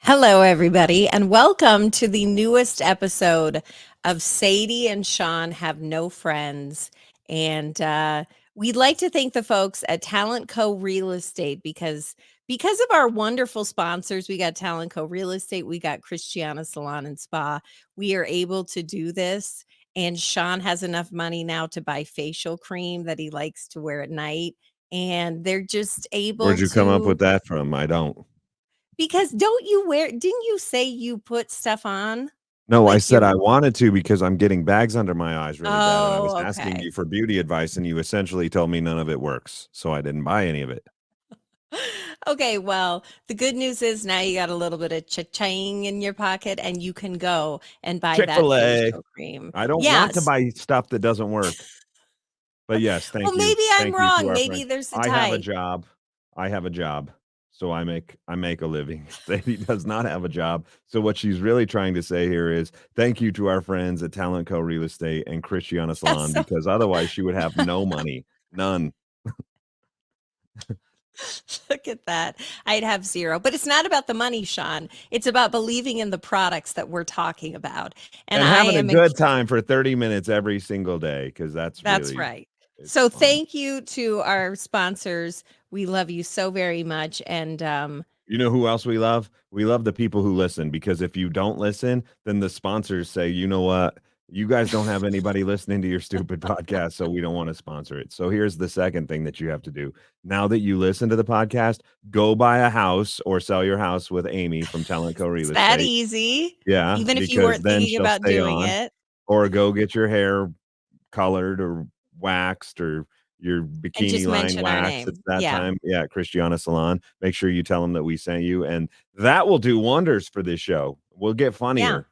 Hello, everybody, and welcome to the newest episode of Sadie and Shawn Have No Friends. And we'd like to thank the folks at Talent Co. Real Estate because of our wonderful sponsors. We got Talent Co. Real Estate, we got Cristiana Salon and Spa. We are able to do this, and Shawn has enough money now to buy facial cream that he likes to wear at night. And they're just able Where'd you come up to with that from? I don't. because don't you wear didn't you say you put stuff on? No, I Like said you I wanted to because I'm getting bags under my eyes really bad, and I was Oh, asking okay. you for beauty advice, and you essentially told me none of it works, so I didn't buy any of it. Okay, well, the good news is now you got a little bit of cha-ching in your pocket and you can go and buy that Chick-fil-A. facial cream. I don't want to Yes. buy stuff that doesn't work. But yes, Well, thank you. maybe I'm Thank you to wrong. our Maybe friend. there's a I have a type. job. I have a job. So I make a living. Sadie does not have a job. So what she's really trying to say here is thank you to our friends at Talent Co. Real Estate and Cristiana Yeah, Salon so because otherwise she would have no money. None. look at that. I'd have zero. But it's not about the money, Shawn. It's about believing in the products that we're talking about. And And I having a am good time for 30 minutes every single day because that's That's really right. it's So fun. thank you to our sponsors. We love you so very much. And You know who else we love? We love the people who listen because if you don't listen, then the sponsors say, "You know what? You guys don't have anybody listening to your stupid podcast, so we don't want to sponsor it." So here's the second thing that you have to do. Now that you listen to the podcast, go buy a house or sell your house with Amy from Talent Co Real it's that Estate. easy, Yeah, even if you because weren't then thinking she'll about stay doing on. it. Or go get your hair colored or waxed or your And bikini just line mention our wax. It's name. that Yeah. time. Yeah, at Cristiana Salon. Make sure you tell them that we sent you, and that will do wonders for this show. We'll get Yeah. funnier.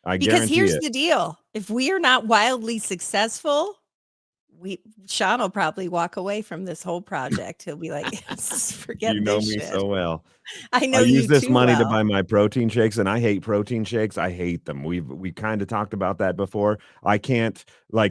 I Because guarantee here's it. the deal. If we are not wildly successful, we Sean will probably walk away from this whole project. He'll be like, You forget know this me shit. so well. I I know use you this too money to well. buy my protein shakes, and I hate protein shakes. I hate them. We kind of talked about that before. I can't buy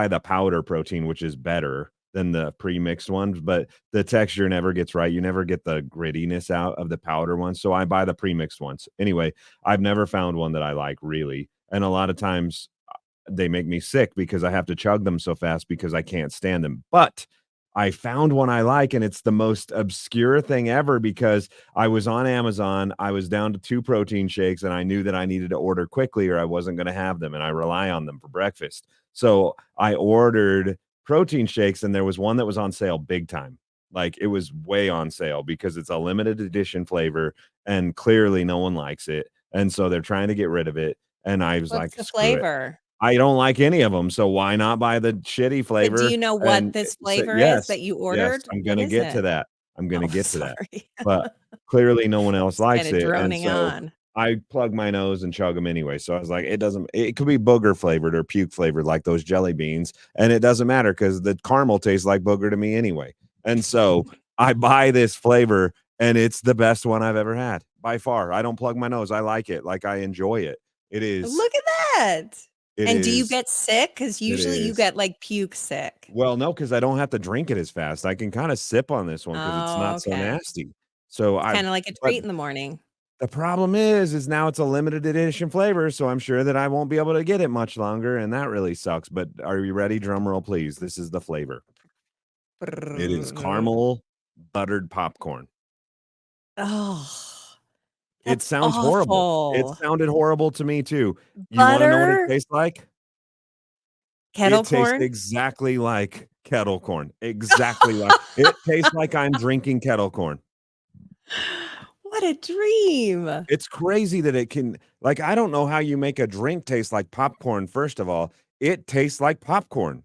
the powder protein, which is better than the pre-mixed ones, but the texture never gets right. You never get the grittiness out of the powder ones. So I buy the pre-mixed ones. Anyway, I've never found one that I like really. And a lot of times they make me sick because I have to chug them so fast because I can't stand them. But I found one I like, and it's the most obscure thing ever because I was on Amazon. I was down to 2 protein shakes, and I knew that I needed to order quickly or I wasn't going to have them, and I rely on them for breakfast. So I ordered protein shakes, and there was one that was on sale big time. Like it was way on sale because it's a limited edition flavor, and clearly no one likes it. And so they're trying to get rid of it. And I was What's like, the screw it. flavor? I don't like any of them, so why not buy the shitty But do flavor? you know what And this so flavor is yes, that you yes, ordered? I'm What gonna is get to it? that. I'm Oh, gonna get to that. sorry. But clearly no one else Just likes kinda it, and droning so on. I plug my nose and chug them anyway. So I was like, it could be booger flavored or puke flavored like those jelly beans, and it doesn't matter because the caramel tastes like booger to me anyway. And so I buy this flavor, and it's the best one I've ever had by far. I don't plug my nose. I like it. Like I enjoy it. It is. Look at that. It And do you is. get sick? Because It usually you is. get, like, puke sick. Well, no, because I don't have to drink it as fast. I can kinda sip on this one because it's Oh, not so okay. nasty. So It's I kinda like a but treat in the morning. the problem is now it's a limited edition flavor, so I'm sure that I won't be able to get it much longer, and that really sucks, but are you ready? Drum roll, please. This is the flavor. It is caramel buttered popcorn. Oh, It that's sounds horrible. It awful. sounded horrible to me too. You wanna know what it Butter? tastes like? Kettle It tastes corn? exactly like kettle corn. Exactly like it tastes like I'm drinking kettle corn. What a dream. It's crazy that it can like, I don't know how you make a drink taste like popcorn, first of all. It tastes like popcorn.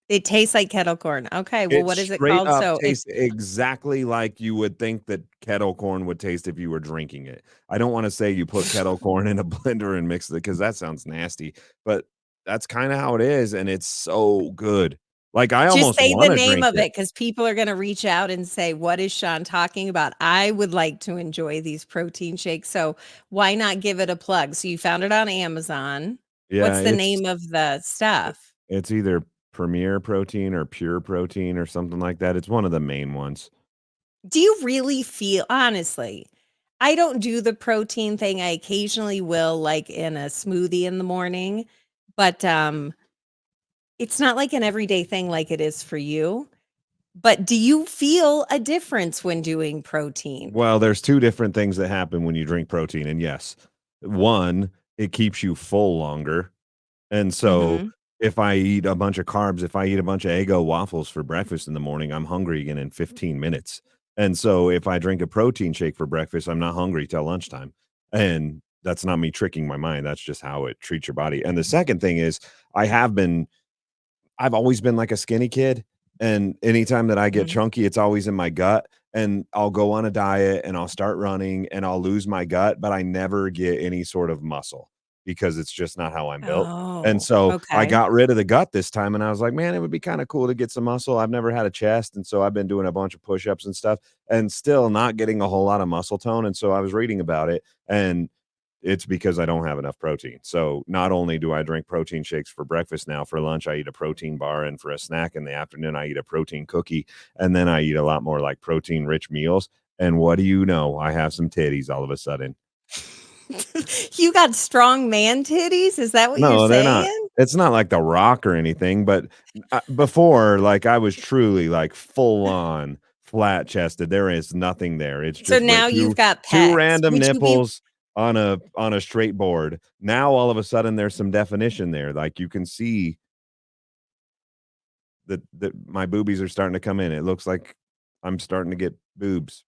It tastes like kettle corn. Okay, well, It what is it straight called? up So if tastes exactly like you would think that kettle corn would taste if you were drinking it. I don't wanna say you put kettle corn in a blender and mix it because that sounds nasty, but that's kinda how it is, and it's so good. Like, I just almost say the wanna name drink of it. it, because people are gonna reach out and say, "What is Shawn talking about?" I would like to enjoy these protein shakes, so why not give it a plug? So you found it on Amazon. Yeah, What's the name of the stuff? it's either Premier Protein or Pure Protein or something like that. It's one of the main ones. Do you really feel honestly, I don't do the protein thing. I occasionally will, like, in a smoothie in the morning, but, it's not like an everyday thing like it is for you. But do you feel a difference when doing protein? Well, there's 2 different things that happen when you drink protein, and yes, 1, it keeps you full longer, and so Mhm. if I eat a bunch of carbs, if I eat a bunch of Eggo waffles for breakfast in the morning, I'm hungry again in 15 minutes, and so if I drink a protein shake for breakfast, I'm not hungry till lunchtime, and that's not me tricking my mind, that's just how it treats your body. And the second thing is, I have been I've always been like a skinny kid, and anytime that I get Mhm. chunky, it's always in my gut, and I'll go on a diet, and I'll start running, and I'll lose my gut, but I never get any sort of muscle because it's just not how I'm built, and Oh, so I okay. got rid of the gut this time, and I was like, "Man, it would be kinda cool to get some muscle." I've never had a chest, and so I've been doing a bunch of push-ups and stuff, and still not getting a whole lot of muscle tone, and so I was reading about it, and it's because I don't have enough protein. So not only do I drink protein shakes for breakfast now, for lunch I eat a protein bar, and for a snack in the afternoon I eat a protein cookie, and then I eat a lot more like protein rich meals. And what do you know? I have some titties all of a sudden. You got strong man titties? Is that what you're No, they're not. saying? It's not like The Rock or anything, but before, like, I was truly like full on flat chested. There is nothing there. It's So just now you've got two pecs. random Would you be nipples on a straight board. Now all of a sudden there's some definition there. Like you can see that my boobies are starting to come in. It looks like I'm starting to get boobs.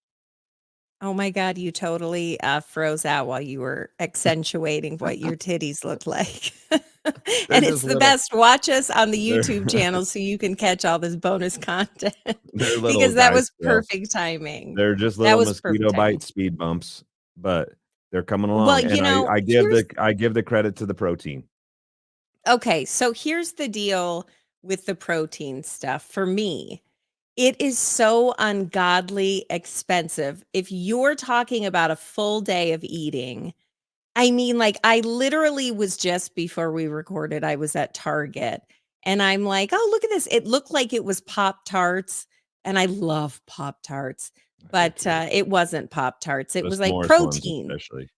Oh my god, you totally, froze out while you were accentuating what your titties look like. They're And just it's the little. best. Watch us on the They're YouTube channel so you can catch all this bonus content they're little because that guys was still. perfect timing. They're just That little was perfect mosquito timing. bite speed bumps, but they're coming Well, along, and I give the credit to the protein. okay, so here's the deal with the protein stuff for me. It is so ungodly expensive. If you're talking about a full day of eating, I mean, like, I literally was just before we recorded, I was at Target and I'm like, "Oh, look at this." It looked like it was Pop-Tarts, and I love Pop-Tarts, I do but, too. it wasn't Pop-Tarts. It The was like s'mores ones protein. especially.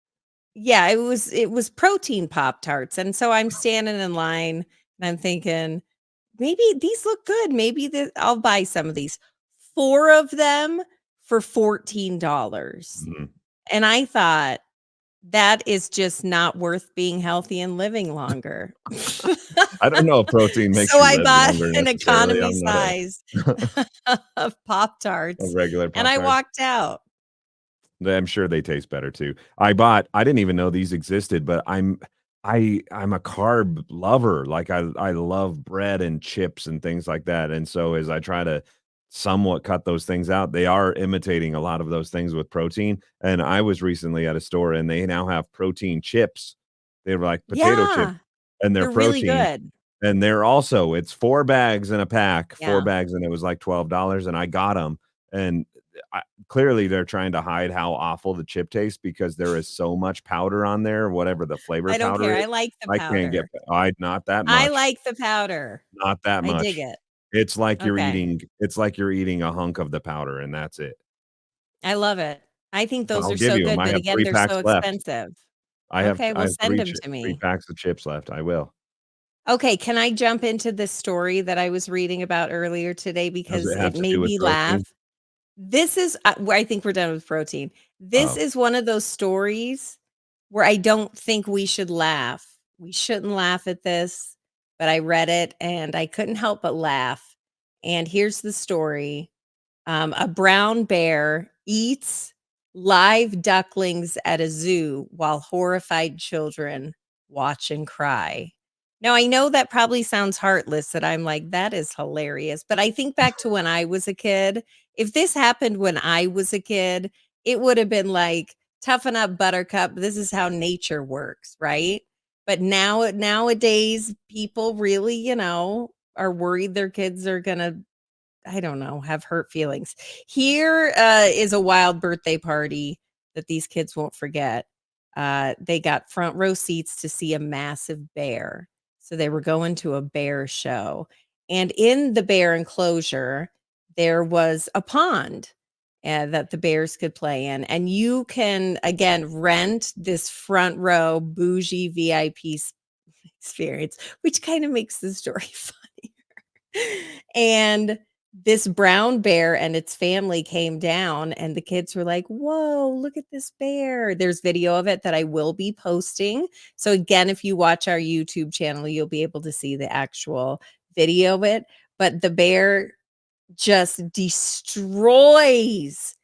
Yeah, it was protein Pop-Tarts, and so I'm standing in line and I'm thinking, "Maybe these look good. Maybe I'll buy some of these." 4 of them for $14. Mhm. And I thought, that is just not worth being healthy and living longer. I don't know if protein makes So you I live bought longer an necessarily. economy I'm not a size of a Pop-Tarts, regular and I Pop-Tart. walked out. I'm sure they taste better too. I didn't even know these existed, but I'm a carb lover. Like I love bread and chips and things like that. And so as I try to somewhat cut those things out, they are imitating a lot of those things with protein. And I was recently at a store and they now have protein chips. They were like potato chips Yeah, and they're they're really protein. good. And they're also it's 4 bags in a pack, 4 Yeah. bags, and it was like $12, and I got them. And I clearly, they're trying to hide how awful the chip tastes because there is so much powder on there, whatever the flavor I don't powder care. is. I like the I can't get powder. I not that I much, like the powder. not that I dig much. it. Okay. It's like you're eating a hunk of the powder, and that's it. I love it. I think those I'll are give so you them. good, I but have again, 3 they're packs so left. expensive. Okay, I well, have send them to 3 me. packs of chips left. I will. Okay, can I jump into this story that I was reading about earlier today Does because it have it to do made with me laugh? protein? This is where I think we're done with protein. This Oh, is one of those stories where I don't think we should laugh. We shouldn't laugh at this, but I read it and I couldn't help but laugh. And here's the story. A brown bear eats live ducklings at a zoo while horrified children watch and cry. Now, I know that probably sounds heartless that I'm like, that is hilarious. But I think back to when I was a kid. If this happened when I was a kid, it would have been like, toughen up, buttercup. This is how nature works, right? But nowadays, people really, are worried their kids are going to, I don't know, have hurt feelings. Here is a wild birthday party that these kids won't forget. They got front row seats to see a massive bear. So they were going to a bear show. And in the bear enclosure, there was a pond. that the bears could play in. And you can, again, rent this front row bougie VIP experience, which kind of makes the story funny. And this brown bear and its family came down, and the kids were like, "Whoa, look at this bear." There's video of it that I will be posting. So again, if you watch our YouTube channel, you'll be able to see the actual video of it. But the bear just destroys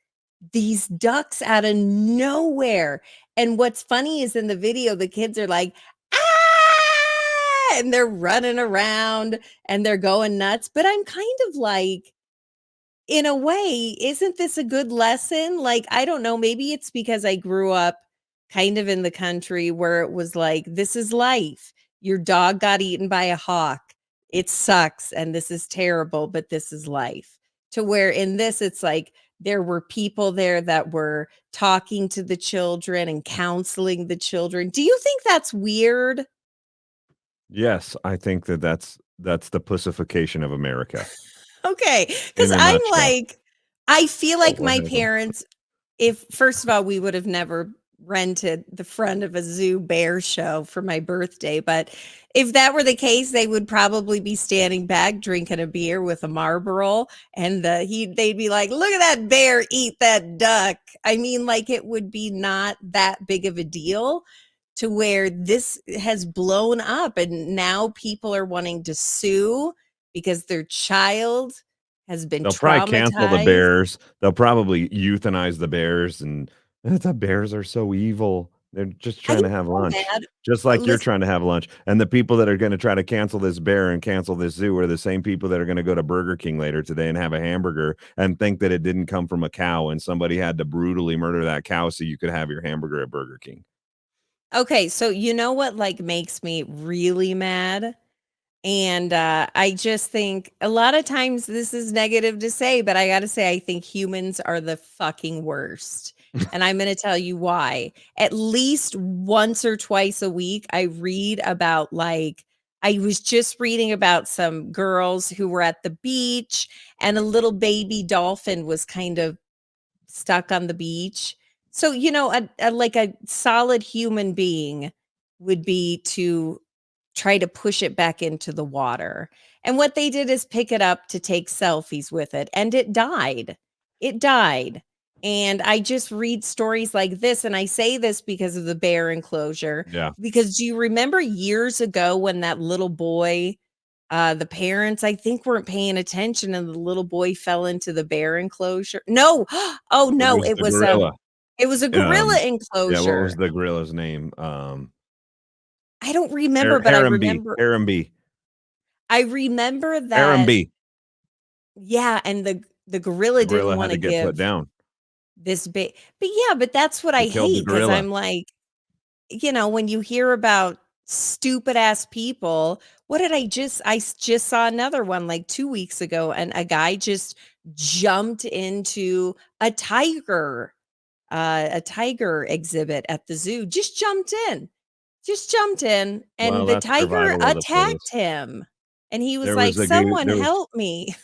these ducks out of nowhere. And what's funny is in the video, the kids are like, "Ah!" And they're running around and they're going nuts. But I'm kind of like, in a way, isn't this a good lesson? Like, I don't know, maybe it's because I grew up kind of in the country where it was like, this is life. Your dog got eaten by a hawk. It sucks and this is terrible, but this is life. To where in this, it's like there were people there that were talking to the children and counseling the children. Do you think that's weird? Yes, I think that that's the pussification of America Okay, in because a I'm nutshell. like, I feel Oh, like what my happened? parents, if first of all, we would have never rented the front of a zoo bear show for my birthday, but if that were the case, they would probably be standing back drinking a beer with a Marlboro, and they'd be like, "Look at that bear eat that duck." I mean, like it would be not that big of a deal to where this has blown up, and now people are wanting to sue because their child has been They'll probably cancel the traumatized. bears. They'll probably euthanize the bears, and the bears are so evil. They're just I trying to have know, lunch, man. just like you're Listen, trying to have lunch. And the people that are gonna try to cancel this bear and cancel this zoo are the same people that are gonna go to Burger King later today and have a hamburger and think that it didn't come from a cow and somebody had to brutally murder that cow so you could have your hamburger at Burger King. okay, so you know what like makes me really mad? And I just think a lot of times this is negative to say, but I got to say, I think humans are the fucking worst. And I'm going to tell you why. At least once or twice a week, I read about like, I was just reading about some girls who were at the beach and a little baby dolphin was kind of stuck on the beach. So, you know, like a solid human being would be to try to push it back into the water. And what they did is pick it up to take selfies with it, and it died. It died. And I just read stories like this, and I say this because of the bear enclosure. Yeah. Because do you remember years ago when that little boy, the parents, I think, weren't paying attention and the little boy fell into the bear enclosure? No. Oh, It no, was the gorilla. it was a gorilla Yeah, what was enclosure. the gorilla's name? I don't remember, but Harambee. I remember that. Harambee. Yeah, and the gorilla The didn't gorilla had wanna to get put give down. this big, but yeah, but that's what They I killed the hate because 'cause gorilla. I'm like, you know, when you hear about stupid ass people, what did just saw another one like 2 weeks ago, and a guy just jumped into a tiger exhibit at the zoo, just jumped in, Well, and the that's tiger survival of the attacked fittest. him, and he was There like, was a dude "Someone help me."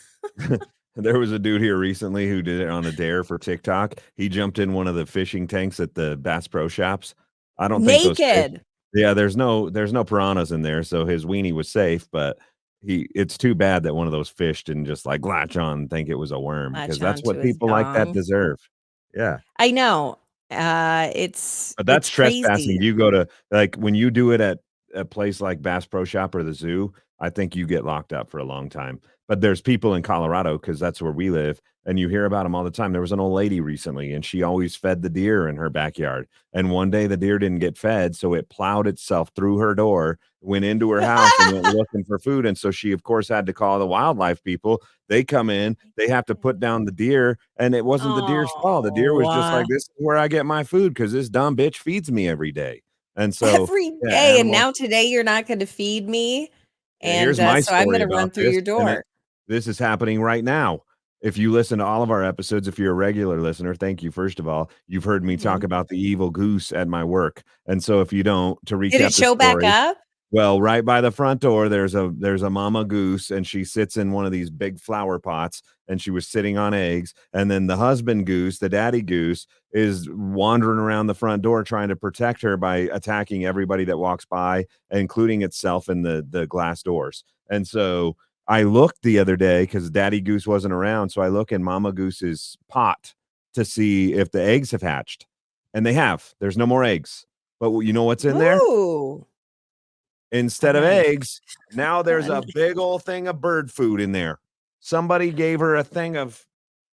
there was a dude here recently who did it on a dare for TikTok. He jumped in one of the fishing tanks at the Bass Pro Shops. I don't think those fish. Naked. Yeah, there's no piranhas in there, so his weenie was safe, but it's too bad that one of those fish didn't just, like, latch on and think it was a worm because Latch that's onto what his people like that dong. deserve. Yeah. I know. But that's It's trespassing. crazy. You go to like, when you do it at a place like Bass Pro Shop or the zoo, I think you get locked up for a long time. But there's people in Colorado because that's where we live, and you hear about them all the time. There was an old lady recently, and she always fed the deer in her backyard, and one day the deer didn't get fed, so it plowed itself through her door, went into her house, and went looking for food, and so she, of course, had to call the wildlife people. They come in, they have to put down the deer, and it wasn't the deer's fault. The deer was just Oh, like, "This is where I get my food because this dumb bitch feeds me every day." And so, every yeah, day, and animals. now today you're not gonna feed me, Yeah, and, here's my so I'm story gonna about run through this, your and door. this is happening right now. If you listen to all of our episodes, if you're a regular listener, thank you, first of all. You've heard me talk Mhm. about the evil goose at my work, and so if you don't, to Did it recap the show back story, up? Well, right by the front door, there's a mama goose, and she sits in one of these big flower pots, and she was sitting on eggs. And then the husband goose, the daddy goose, is wandering around the front door trying to protect her by attacking everybody that walks by, including itself in the glass doors. And so I looked the other day because daddy goose wasn't around. So I look in mama goose's pot to see if the eggs have hatched. And they have. There's no more eggs. But you know what's in there? Ooh. Instead of My eggs, now there's God. a big old thing of bird food in there. Somebody gave her a thing of,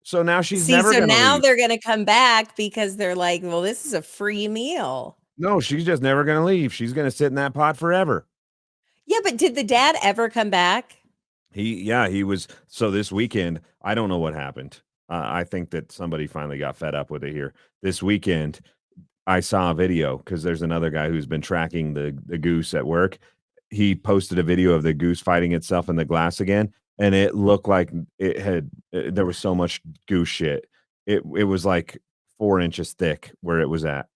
so now she's See, never so gonna now leave. they're gonna come back because they're like, "Well, this is a free meal." No, she's just never gonna leave. She's gonna sit in that pot forever. Yeah, but did the dad ever come back? He was, so this weekend, I don't know what happened. I think that somebody finally got fed up with it here. This weekend, I saw a video because there's another guy who's been tracking the goose at work. He posted a video of the goose fighting itself in the glass again, and it looked like it had there was so much goose shit. It was like 4 inches thick where it was at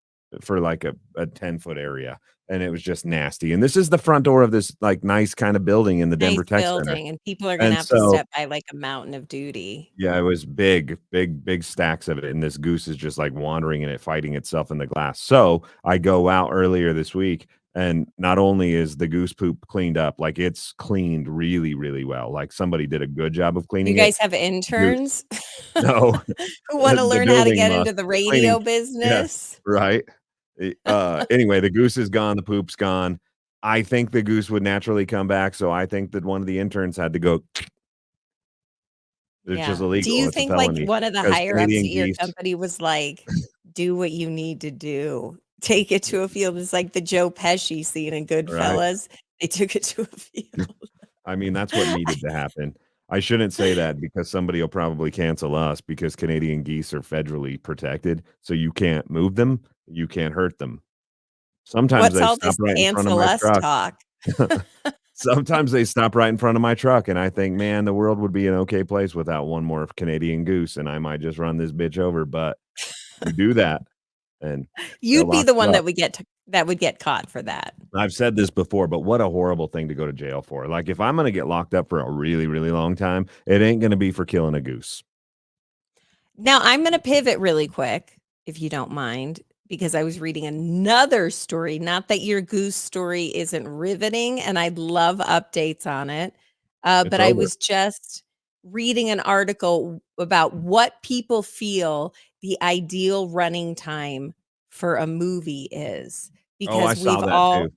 for like a 10-foot area, and it was just nasty. And this is the front door of this like nice kind of building in the Nice Denver Tech Center. building, and people are gonna And have to so step by like a mountain of duty. yeah, it was big, big, big stacks of it, and this goose is just, like, wandering in it, fighting itself in the glass. So, I go out earlier this week, and not only is the goose poop cleaned up, like, it's cleaned really, really well, like, somebody did a good job of You cleaning it. guys have Goose interns no, who wanna the learn how to building get must. into the The cleaning radio yes, business? right? Anyway, the goose is gone, the poop's gone. I think the goose would naturally come back, so I think that one of the interns had to go it's just Yeah. Do illegal, you it's a think, like, felony one of the because higher ups Canadian at your geese company was like, "Do what you need to do. Take it to a field." It's like the Joe Pesci scene in right? Goodfellas. They took it to a field. I mean, that's what needed to happen. I shouldn't say that because somebody will probably cancel us because Canadian geese are federally protected, so you can't move them, you can't hurt them. Sometimes What's they all stop this right in front of cancel my us truck. talk? Sometimes they stop right in front of my truck, and I think, "Man, the world would be an okay place without one more Canadian goose, and I might just run this bitch over," but you do that, and they'll You'd be lock the you one up. that would get caught for that. I've said this before, but what a horrible thing to go to jail for. Like, if I'm gonna get locked up for a really, really long time, it ain't gonna be for killing a goose. Now, I'm gonna pivot really quick, if you don't mind, because I was reading another story, not that your goose story isn't riveting, and I'd love updates on it, It's but I over. was just reading an article about what people feel the ideal running time for a movie is, Oh, I because saw that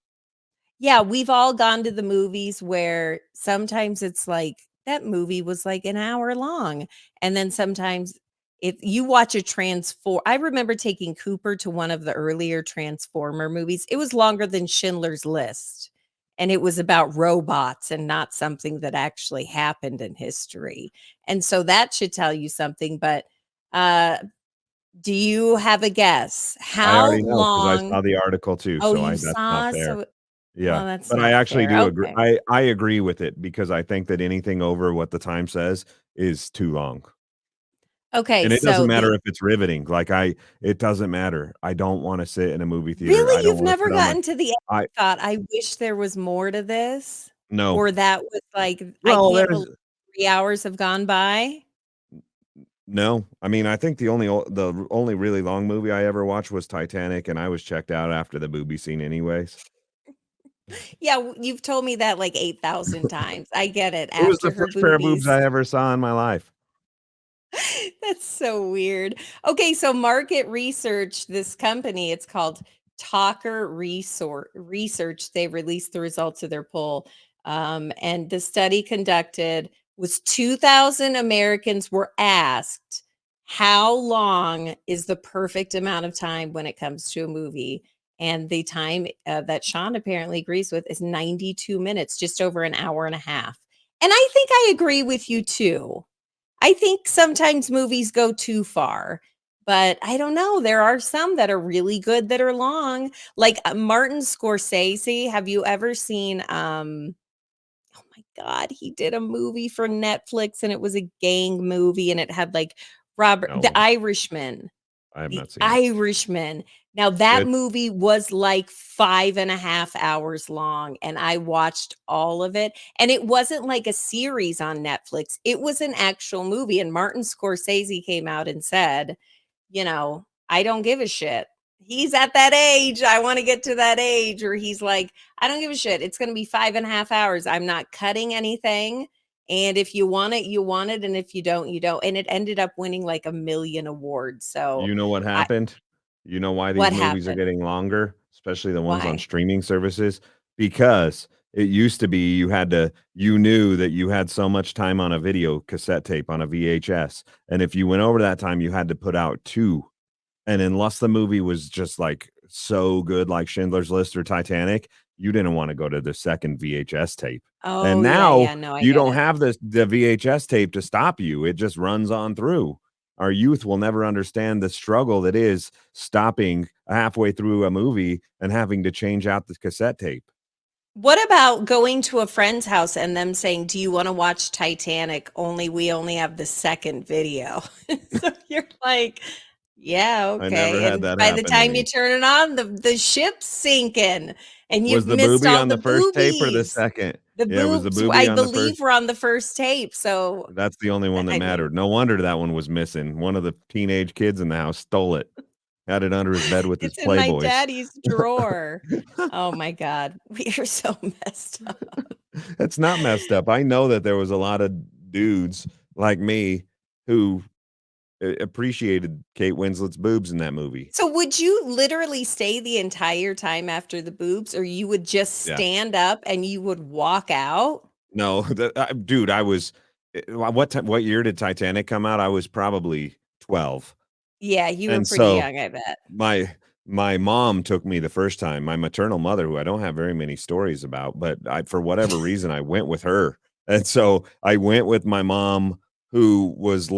too. we've all gone to the movies where sometimes it's like, that movie was like an hour long. And then sometimes if you watch a I remember taking Cooper to one of the earlier Transformer movies. It was longer than Schindler's List. And it was about robots and not something that actually happened in history. And so that should tell you something. But uh, do you have a guess? I How already know because I long? saw the article too, Oh, so you I that's not saw? fair. So Yeah, well, that's but I not actually fair. do agree. Okay. I agree with it because I think that anything over what the time says is too long. Okay, And it doesn't so matter the if it's riveting, like, it doesn't matter. I don't wanna sit in a movie theater. I really, don't you've wanna never sit on my gotten to the end I and thought, "I wish there was more to this," no. or that was like, "I Well, can't there's believe 3 hours have gone by?" no. I mean, I think the only really long movie I ever watched was Titanic, and I was checked out after the booby scene anyways. Yeah, you've told me that like 8,000 times. I get it, It was the after her first pair of boobs boobies. I ever saw in my life. That's so weird. Okay, so market research, this company, it's called Research. They released the results of their poll. And the study conducted was 2,000 Americans were asked, how long is the perfect amount of time when it comes to a movie? And the time that Sean apparently agrees with is 92 minutes, just over an hour and a half. And I think I agree with you too. I think sometimes movies go too far, but I don't know. There are some that are really good that are long. Like Martin Scorsese. Have you ever seen oh my god, he did a movie for Netflix and it was a gang movie and it had like Robert the No, Irishman. I have The not seen it. Irishman. Now that Good. movie was like 5.5 hours long, and I watched all of it, and it wasn't like a series on Netflix, it was an actual movie, and Martin Scorsese came out and said, "I don't give a shit." He's at that age, I wanna get to that age where he's like, "I don't give a shit, it's gonna be 5.5 hours, I'm not cutting anything, and if you want it, you want it, and if you don't, you don't," and it ended up winning like a million awards, so You know what I happened? You know why these what movies are happened? getting longer, especially the ones on Why? streaming services? Because it used to be you knew that you had so much time on a video cassette tape on a VHS, and if you went over that time, you had to put out 2. And unless the movie was just, like, so good, like Schindler's List or Titanic, you didn't wanna go to the second VHS tape. And Oh, yeah, now yeah, no, I you get don't it. have the VHS tape to stop you, it just runs on through. Our youth will never understand the struggle that is stopping halfway through a movie and having to change out the cassette tape. What about going to a friend's house and them saying, "Do you wanna watch Titanic? We only have the second video." So you're like, "Yeah, I never okay," had and that by the happen to time you me. turn it on, the ship's sinking, and Was you've the missed boobie all on the the first tape or the boobies. second? The Yeah, was the boobs, I boobie on the believe, first. were on the first tape, so, That's the only one that I mean, mattered. No wonder that one was missing. One of the teenage kids in the house stole it, had it under his bed with his it's in my Playboys. daddy's drawer. Oh my god, we are so messed up. It's not messed up. I know that there was a lot of dudes like me who appreciated Kate Winslet's boobs in that movie. So would you literally stay the entire time after the boobs, or you would just Yeah. stand up and you would walk out? No, dude, I was what year did Titanic come out? I was probably 12. Yeah, you were And pretty so young, I bet. my mom took me the first time, my maternal mother, who I don't have very many stories about, but for whatever reason, I went with her. And so I went with my mom, who was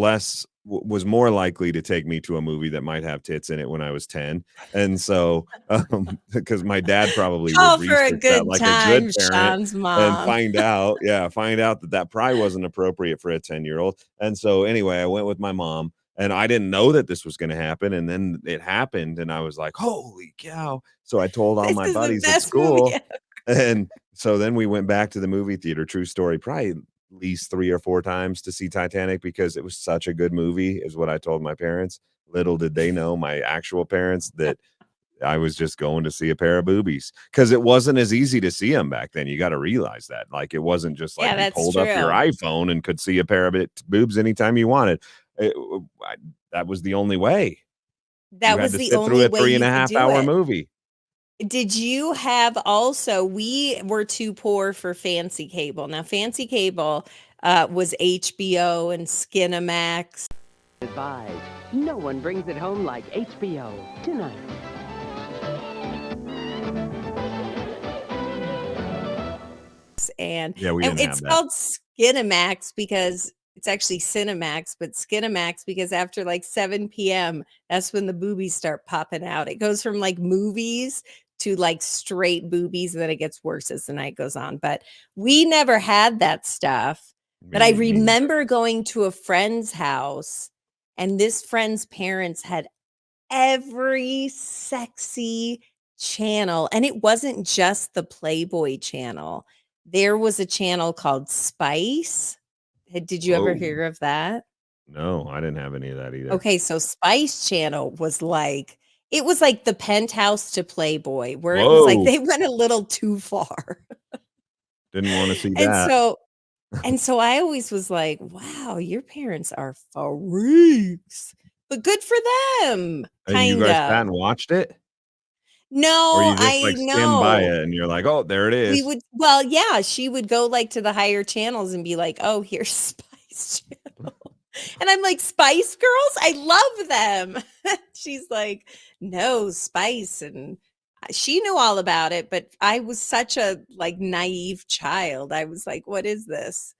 was more likely to take me to a movie that might have tits in it when I was 10. And so, because my dad probably would Call for a research that good like a good time, parent Sean's and mom. find out that that probably wasn't appropriate for a 10-year-old. And so anyway, I went with my mom and I didn't know that this was gonna happen, and then it happened, and I was like, "Holy cow." So I told all This my is the buddies at best movie school, ever. and so then we went back to the movie theater, true story, probably at least 3 or 4 times to see Titanic because it was such a good movie, is what I told my parents. Little did they know, my actual parents, that I was just going to see a pair of boobies because it wasn't as easy to see them back then. You got to realize that. Like, it wasn't just like Yeah, you that's pulled up your true. iPhone and could see a pair of boobs anytime you wanted. It, that was the only way. You That had was to the sit through only a way three and you a could half do hour it. movie. Did you have also we were too poor for fancy cable. Now fancy cable, was HBO and Skinamax. Advised, no one brings it home like HBO tonight. and Yeah, we and didn't it's have that. called Skinamax because it's actually Cinemax, but Skinamax because after like 7 p.m., that's when the boobies start popping out. It goes from like movies to like straight boobies, and then it gets worse as the night goes on. But we never had that stuff. But I Me neither. remember going to a friend's house, and this friend's parents had every sexy channel, and it wasn't just the Playboy channel. There was a channel called Spice. Did you ever Whoa. hear of that? No, I didn't have any of that either. Okay, so Spice Channel was like it was like the Penthouse to Playboy, where it was like Whoa. they went a little too far. Didn't want to see And that. so and so I always was like, "Wow, your parents are freaks." But good for them, And you kind guys sat of. and watched it? Or No, you just I like skimmed by know. it and you're like, oh, there it We is. would well, yeah, she would go, like, to the higher channels and be like, "Oh, here's Spice Channel." And I'm like, "Spice Girls? I love them." She's like, "No, Spice," and she knew all about it, but I was such a, like, naive child. I was like, "What is this?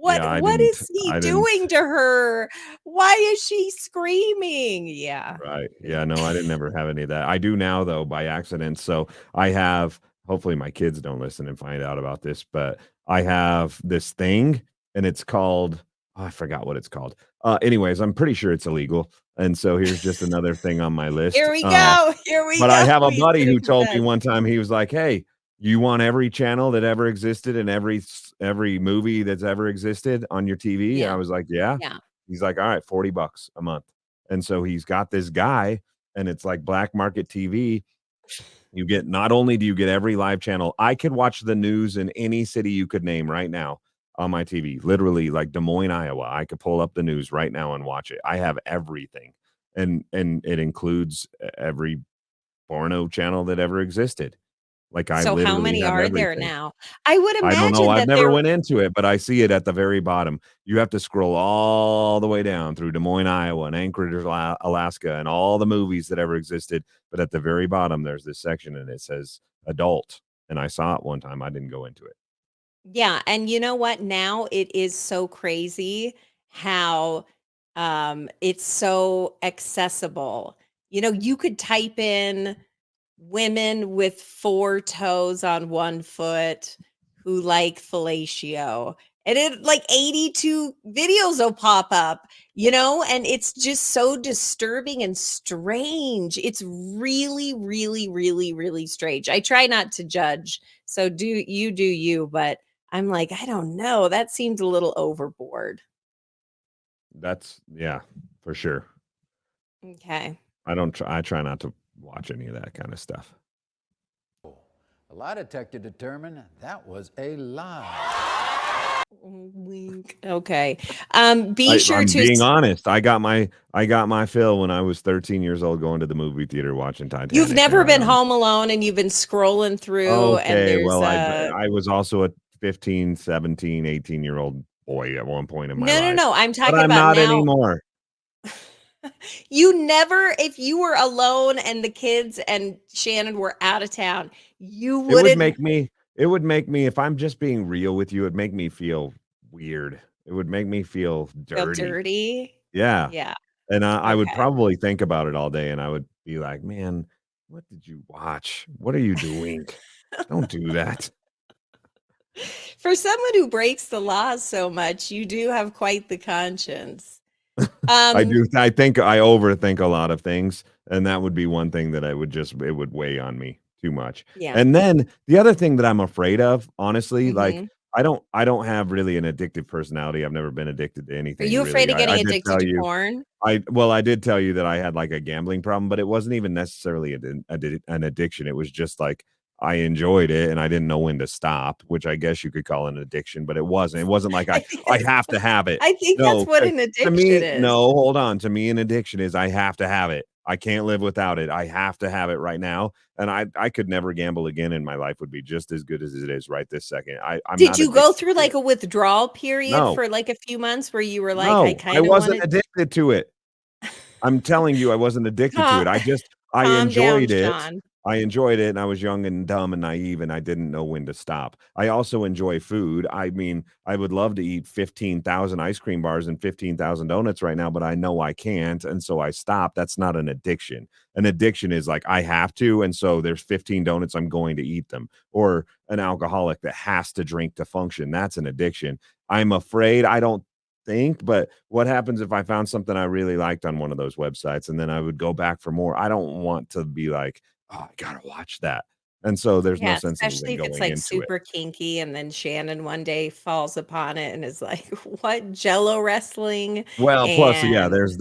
Yeah, What is he I didn't. doing to her? Why is she screaming?" Yeah. Right. Yeah, no, I didn't never have any of that. I do now though by accident. So I have hopefully my kids don't listen and find out about this, but I have this thing and it's called I forgot what it's called. Anyways, I'm pretty sure it's illegal. And so here's just another thing on my list. Here we go. Here we But I go. have a He's buddy gonna who told me confess. one time, he was like, "Hey, you want every channel that ever existed and every movie that's ever existed on your TV?" And I Yeah. was like, "Yeah." Yeah. He's like, "All right, $40 a month." And so he's got this guy, and it's like black market TV. You get not only do you get every live channel, I could watch the news in any city you could name right now on my TV. Literally, like Des Moines, Iowa. I could pull up the news right now and watch it. I have everything. And it includes every porno channel that ever existed. Like, I So how literally many have are there everything. now? I would I don't know, imagine I've that never there went into it, but I see it at the very bottom. You have to scroll all the way down through Des Moines, Iowa, and Anchorage, Alaska, and all the movies that ever existed, but at the very bottom, there's this section, and it says "adult," and I saw it one time, I didn't go into it. Yeah, and you know what? Now it is so crazy how it's so accessible. You know, you could type in women with 4 toes on 1 foot who like fellatio, and it like 82 videos will pop up, you know, and it's just so disturbing and strange. It's really, really, really, really strange. I try not to judge, so do you, but I'm like, I don't know, that seems a little overboard. That's yeah, for sure. Okay. I try not to watch any of that kinda stuff. A lie detector determined that was a lie. Wink. Okay. Be sure I'm to being honest, I got my fill when I was 13 years old going to the movie theater watching You've Titanic, and never been home alone and you've been scrolling through and okay, there's well, a I was also a 15, 17, 18-year-old boy at one point in my no, no, life, no, I'm but talking I'm about not now. anymore. You never if you were alone and the kids and Shannon were out of town, you It would wouldn't make me it would make me if I'm just being real with you, it'd make me feel weird. It would make me feel feel dirty. dirty. Yeah, Yeah, and I would okay. probably think about it all day, and I would be like, "Man, what did you watch? What are you doing? Don't do that." For someone who breaks the laws so much, you do have quite the conscience. I Um, do. I think I overthink a lot of things, and that would be one thing that it would weigh on me too much. yeah. And then the other thing that I'm afraid of, honestly, like Mhm. I don't have really an addictive personality. I've never been addicted to Are anything you afraid really. of getting I did addicted tell to you porn? I did tell you that I had like a gambling problem, but it wasn't even necessarily an addiction. It was just like I enjoyed it and I didn't know when to stop, which I guess you could call an addiction, but it wasn't. It wasn't like I think I that's have to have it. I think that's No, what an to addiction me, is. no, hold on. To me, an addiction is I have to have it. I can't live without it. I have to have it right now. And I could never gamble again and my life would be just as good as it is right this second. I'm Did not you go addicted through, to like, it. a withdrawal period No, for, like, a few months where you were like, "I no, I kinda wasn't wanna addicted to it. I'm telling you, I wasn't addicted to calm it. I calm down, enjoyed it. Sean." I enjoyed it, and I was young and dumb and naive, and I didn't know when to stop. I also enjoy food. I mean, I would love to eat 15,000 ice cream bars and 15,000 donuts right now, but I know I can't, and so I stopped. That's not an addiction. An addiction is like, I have to, and so there's 15 donuts, I'm going to eat them. Or an alcoholic that has to drink to function. That's an addiction. I'm afraid I don't think, but what happens if I found something I really liked on one of those websites and then I would go back for more? I don't want to be like, "Oh, I gotta watch that." And so there's no Yeah, sense in especially even if it's, going like, into it. super kinky and then Shannon one day falls upon it and is like, "What, Jello wrestling?" Well, plus, yeah, And there's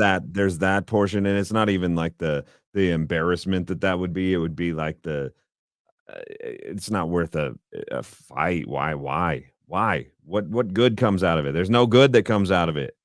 that portion, and it's not even like the embarrassment that that would be. It would be like it's not worth a fight. Why? What good comes out of it? There's no good that comes out of it.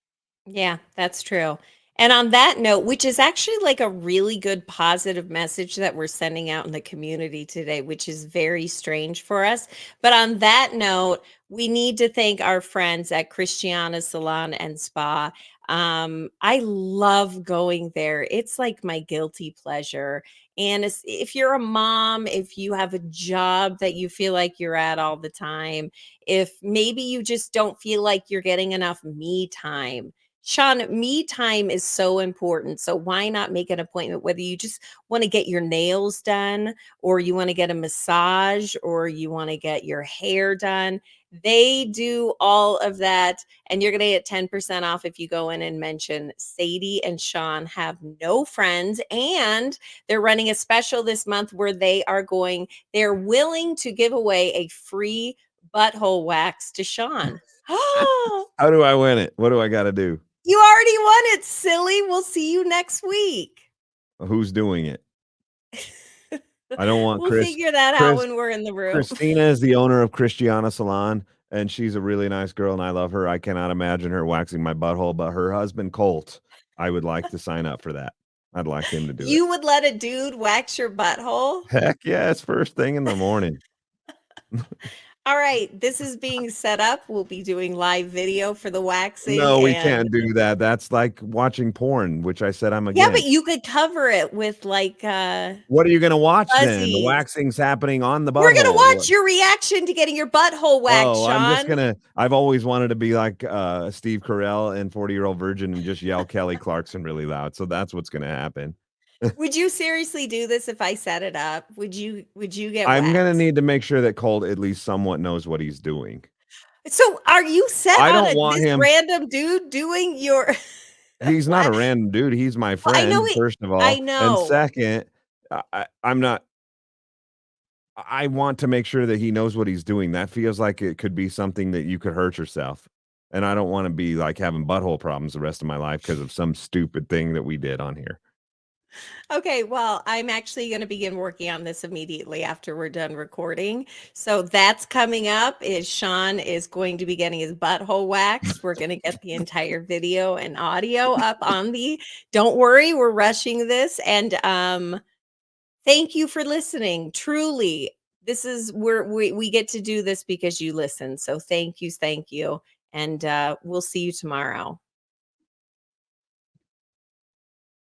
yeah, that's true. And on that note, which is actually like a really good positive message that we're sending out in the community today, which is very strange for us. But on that note, we need to thank our friends at Cristiana Salon and Spa. I love going there. It's like my guilty pleasure. And if you're a mom, if you have a job that you feel like you're at all the time, if maybe you just don't feel like you're getting enough me time, Sean, me time is so important. So why not make an appointment, whether you just want to get your nails done or you want to get a massage or you want to get your hair done? They do all of that, and you're gonna get 10% off if you go in and mention Sadie and Shawn have no friends. And they're running a special this month where they're willing to give away a free butthole wax to Shawn. How do I win it? What do I got to do? You already won it, silly. We'll see you next week. Who's doing it? I don't want We'll Chris. figure that out when we're in the room. Christina is the owner of Cristiana Salon, and she's a really nice girl, and I love her. I cannot imagine her waxing my butthole, but her husband, Colt, I would like to sign up for that. I'd like him to do it. You would let a dude wax your butthole? Heck yeah, it's first thing in the morning. All right, this is being set up. We'll be doing live video for the waxing. No, we can't do that. That's like watching porn, which I said I'm against. Yeah, but you could cover it with like what are you gonna watch then? The waxing's happening on the butthole. We're gonna watch your reaction to getting your butthole waxed, Shawn. I've always wanted to be like Steve Carell in 40-Year-Old Virgin and just yell Kelly Clarkson really loud. So that's what's gonna happen. Would you seriously do this if I set it up? Would you get I'm waxed? gonna need to make sure that Colt at least somewhat knows what he's doing. So are you set I on don't want this him random dude doing your He's not a random dude. He's my friend, I know first of all. I know. And second, I'm not I want to make sure that he knows what he's doing. That feels like it could be something that you could hurt yourself. And I don't want to be like having butthole problems the rest of my life because of some stupid thing that we did on here. Okay, well, I'm actually going to begin working on this immediately after we're done recording. So that's coming up is Shawn is going to be getting his butthole waxed. We're going to get the entire video and audio up on don't worry, we're rushing this. And thank you for listening. Truly, this is we get to do this because you listen. So thank you. And we'll see you tomorrow.